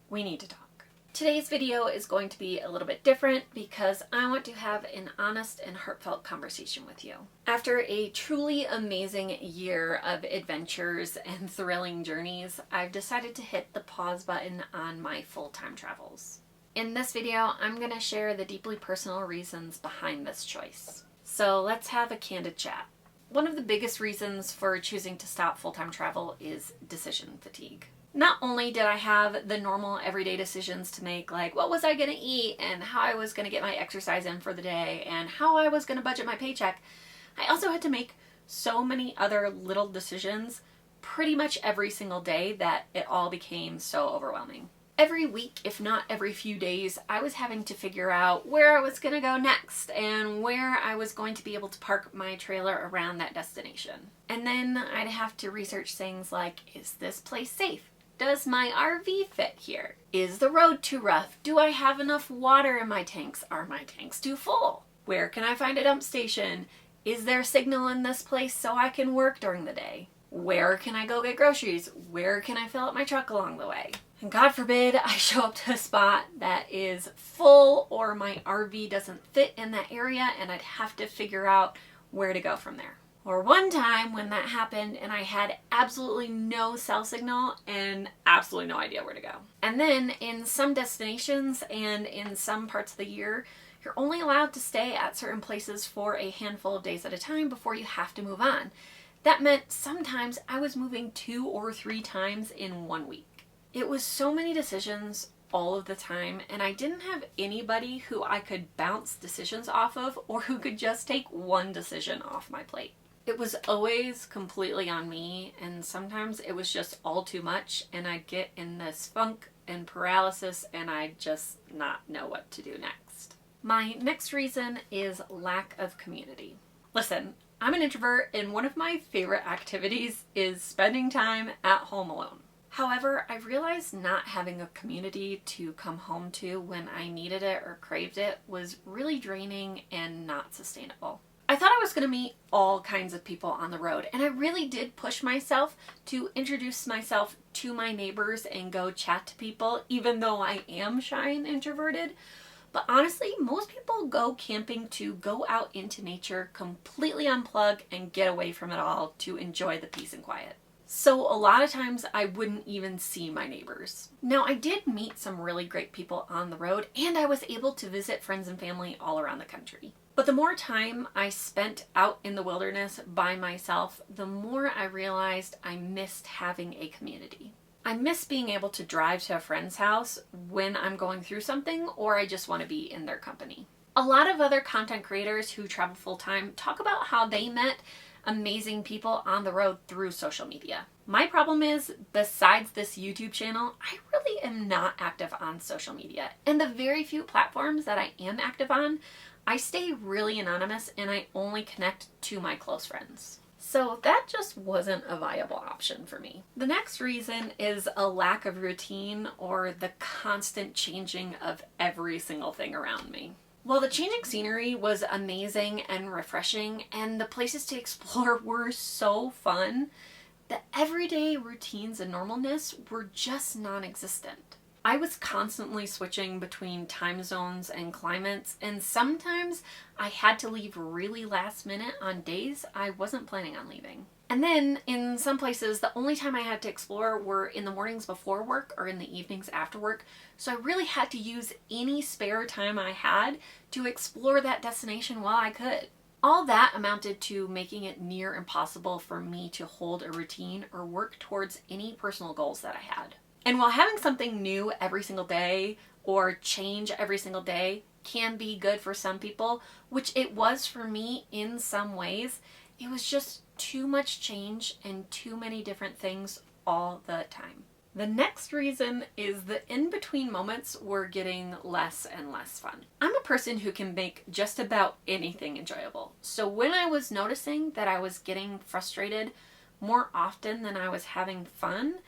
we need to talk. Today's video is going to be a little bit different because I want to have an honest and heartfelt conversation with you. After a truly amazing year of adventures and thrilling journeys, I've decided to hit the pause button on my full-time travels. In this video, I'm going to share the deeply personal reasons behind this choice. So let's have a candid chat. One of the biggest reasons for choosing to stop full-time travel is decision fatigue. Not only did I have the normal everyday decisions to make, like what was I going to eat and how I was going to get my exercise in for the day and how I was going to budget my paycheck, I also had to make so many other little decisions pretty much every single day that it all became so overwhelming. Every week, if not every few days, I was having to figure out where I was going to go next and where I was going to be able to park my trailer around that destination. And then I'd have to research things like, is this place safe? Does my RV fit here? Is the road too rough? Do I have enough water in my tanks? Are my tanks too full? Where can I find a dump station? Is there signal in this place so I can work during the day? Where can I go get groceries? Where can I fill up my truck along the way? And God forbid I show up to a spot that is full or my RV doesn't fit in that area and I'd have to figure out where to go from there. Or one time when that happened and I had absolutely no cell signal and absolutely no idea where to go. And then in some destinations and in some parts of the year, you're only allowed to stay at certain places for a handful of days at a time before you have to move on. That meant sometimes I was moving 2 or 3 times in 1 week. It was so many decisions all of the time, and I didn't have anybody who I could bounce decisions off of or who could just take one decision off my plate. It was always completely on me, and sometimes it was just all too much, and I'd get in this funk and paralysis, and I'd just not know what to do next. My next reason is lack of community. Listen, I'm an introvert, and one of my favorite activities is spending time at home alone. However, I realized not having a community to come home to when I needed it or craved it was really draining and not sustainable. I thought I was going to meet all kinds of people on the road, and I really did push myself to introduce myself to my neighbors and go chat to people, even though I am shy and introverted. But honestly, most people go camping to go out into nature, completely unplug, and get away from it all to enjoy the peace and quiet. So a lot of times I wouldn't even see my neighbors. Now, I did meet some really great people on the road, and I was able to visit friends and family all around the country. But the more time I spent out in the wilderness by myself, the more I realized I missed having a community. I miss being able to drive to a friend's house when I'm going through something, or I just want to be in their company. A lot of other content creators who travel full-time talk about how they met amazing people on the road through social media. My problem is, besides this YouTube channel, I really am not active on social media. And the very few platforms that I am active on, I stay really anonymous and I only connect to my close friends. So that just wasn't a viable option for me. The next reason is a lack of routine or the constant changing of every single thing around me. While the changing scenery was amazing and refreshing and the places to explore were so fun, the everyday routines and normalness were just non-existent. I was constantly switching between time zones and climates, and sometimes I had to leave really last minute on days I wasn't planning on leaving. And then in some places, the only time I had to explore were in the mornings before work or in the evenings after work, so I really had to use any spare time I had to explore that destination while I could. All that amounted to making it near impossible for me to hold a routine or work towards any personal goals that I had. And while having something new every single day or change every single day can be good for some people, which it was for me in some ways, it was just too much change and too many different things all the time. The next reason is the in-between moments were getting less and less fun. I'm a person who can make just about anything enjoyable. So when I was noticing that I was getting frustrated more often than I was having fun,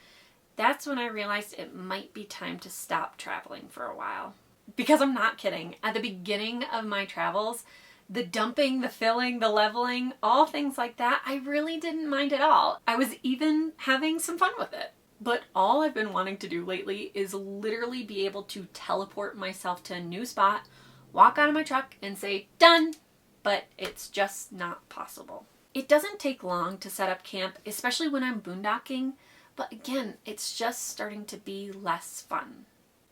that's when I realized it might be time to stop traveling for a while. Because I'm not kidding. At the beginning of my travels, the dumping, the filling, the leveling, all things like that, I really didn't mind at all. I was even having some fun with it. But all I've been wanting to do lately is literally be able to teleport myself to a new spot, walk out of my truck and say, done! But it's just not possible. It doesn't take long to set up camp, especially when I'm boondocking, but again, it's just starting to be less fun.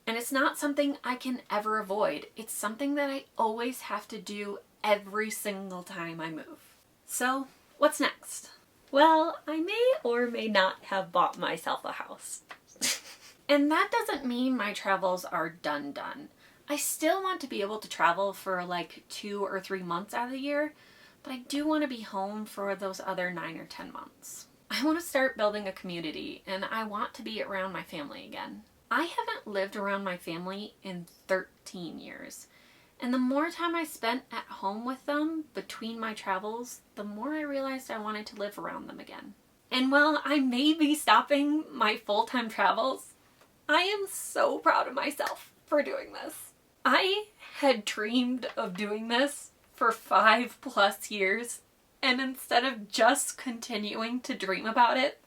And it's not something I can ever avoid. It's something that I always have to do every single time I move. So, what's next? Well, I may or may not have bought myself a house. And that doesn't mean my travels are done. I still want to be able to travel for like 2 or 3 months out of the year, but I do want to be home for those other 9 or 10 months. I want to start building a community, and I want to be around my family again. I haven't lived around my family in 13 years. And the more time I spent at home with them between my travels, the more I realized I wanted to live around them again. And while I may be stopping my full-time travels, I am so proud of myself for doing this. I had dreamed of doing this for 5+ years, and instead of just continuing to dream about it,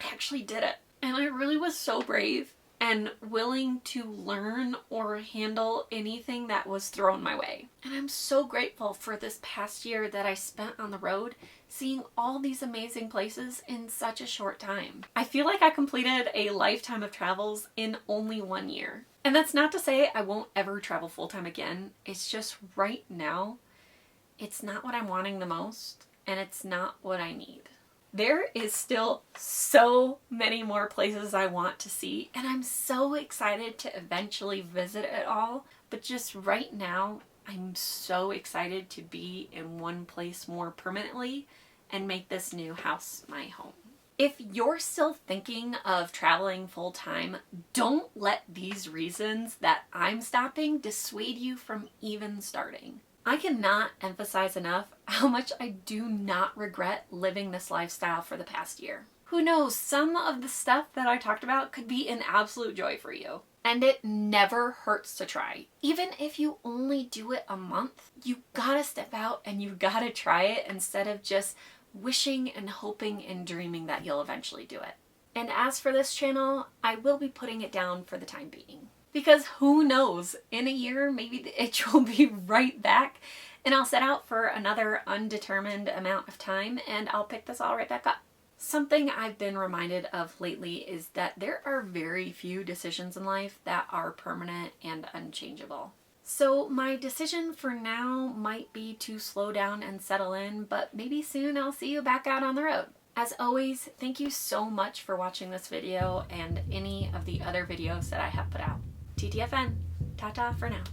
I actually did it. And I really was so brave and willing to learn or handle anything that was thrown my way. And I'm so grateful for this past year that I spent on the road seeing all these amazing places in such a short time. I feel like I completed a lifetime of travels in only 1 year. And that's not to say I won't ever travel full-time again. It's just right now, it's not what I'm wanting the most, and it's not what I need. There is still so many more places I want to see, and I'm so excited to eventually visit it all. But just right now, I'm so excited to be in one place more permanently and make this new house my home. If you're still thinking of traveling full time, don't let these reasons that I'm stopping dissuade you from even starting. I cannot emphasize enough how much I do not regret living this lifestyle for the past year. Who knows, some of the stuff that I talked about could be an absolute joy for you. And it never hurts to try. Even if you only do it a month, you gotta step out and you gotta try it instead of just wishing and hoping and dreaming that you'll eventually do it. And as for this channel, I will be putting it down for the time being. Because who knows, in a year, maybe the itch will be right back and I'll set out for another undetermined amount of time and I'll pick this all right back up. Something I've been reminded of lately is that there are very few decisions in life that are permanent and unchangeable. So my decision for now might be to slow down and settle in, but maybe soon I'll see you back out on the road. As always, thank you so much for watching this video and any of the other videos that I have put out. TTFN. Ta-ta for now.